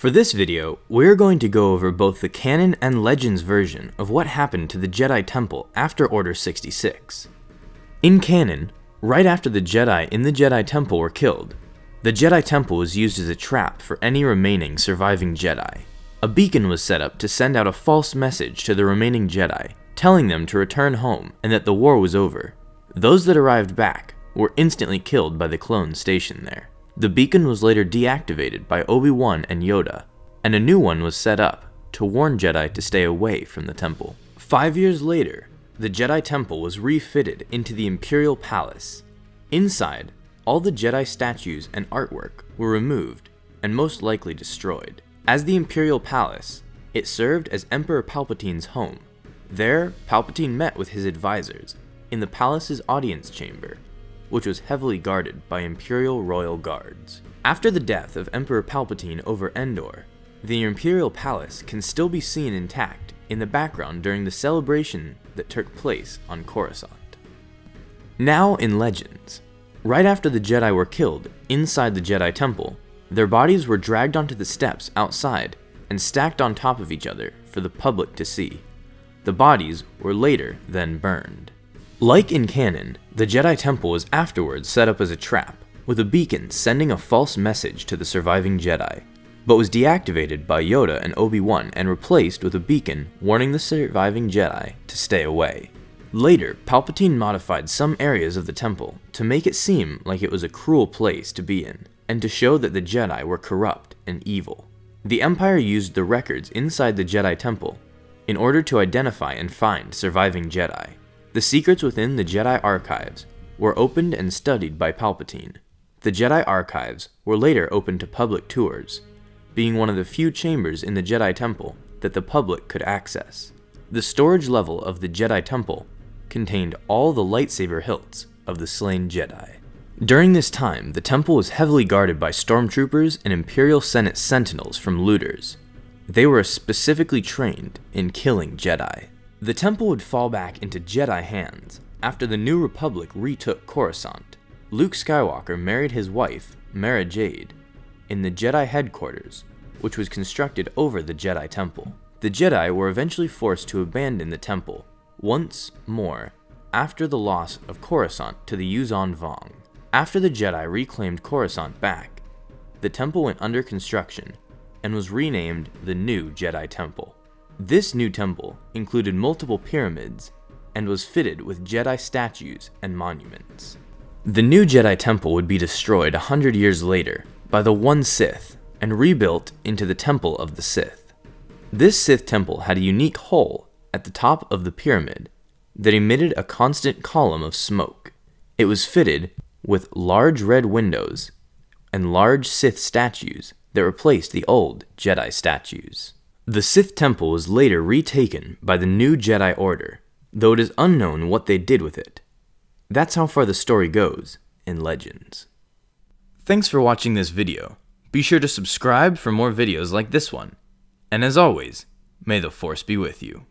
For this video, we're going to go over both the Canon and Legends version of what happened to the Jedi Temple after Order 66. In Canon, right after the Jedi in the Jedi Temple were killed, the Jedi Temple was used as a trap for any remaining surviving Jedi. A beacon was set up to send out a false message to the remaining Jedi, telling them to return home and that the war was over. Those that arrived back were instantly killed by the clones stationed there. The beacon was later deactivated by Obi-Wan and Yoda, and a new one was set up to warn Jedi to stay away from the temple. 5 years later, the Jedi Temple was refitted into the Imperial Palace. Inside, all the Jedi statues and artwork were removed and most likely destroyed. As the Imperial Palace, it served as Emperor Palpatine's home. There, Palpatine met with his advisors in the palace's audience chamber, which was heavily guarded by Imperial royal guards. After the death of Emperor Palpatine over Endor, the Imperial Palace can still be seen intact in the background during the celebration that took place on Coruscant. Now in Legends, right after the Jedi were killed inside the Jedi Temple, their bodies were dragged onto the steps outside and stacked on top of each other for the public to see. The bodies were later then burned. Like in Canon, the Jedi Temple was afterwards set up as a trap, with a beacon sending a false message to the surviving Jedi, but was deactivated by Yoda and Obi-Wan and replaced with a beacon warning the surviving Jedi to stay away. Later, Palpatine modified some areas of the temple to make it seem like it was a cruel place to be in, and to show that the Jedi were corrupt and evil. The Empire used the records inside the Jedi Temple in order to identify and find surviving Jedi. The secrets within the Jedi Archives were opened and studied by Palpatine. The Jedi Archives were later opened to public tours, being one of the few chambers in the Jedi Temple that the public could access. The storage level of the Jedi Temple contained all the lightsaber hilts of the slain Jedi. During this time, the temple was heavily guarded by stormtroopers and Imperial Senate sentinels from looters. They were specifically trained in killing Jedi. The temple would fall back into Jedi hands after the New Republic retook Coruscant. Luke Skywalker married his wife, Mara Jade, in the Jedi headquarters, which was constructed over the Jedi Temple. The Jedi were eventually forced to abandon the temple once more after the loss of Coruscant to the Yuuzhan Vong. After the Jedi reclaimed Coruscant back, the temple went under construction and was renamed the New Jedi Temple. This new temple included multiple pyramids and was fitted with Jedi statues and monuments. The new Jedi Temple would be destroyed 100 years later by the One Sith and rebuilt into the Temple of the Sith. This Sith temple had a unique hole at the top of the pyramid that emitted a constant column of smoke. It was fitted with large red windows and large Sith statues that replaced the old Jedi statues. The Sith Temple was later retaken by the new Jedi Order, though it is unknown what they did with it. That's how far the story goes in Legends. Thanks for watching this video. Be sure to subscribe for more videos like this one. And as always, may the Force be with you.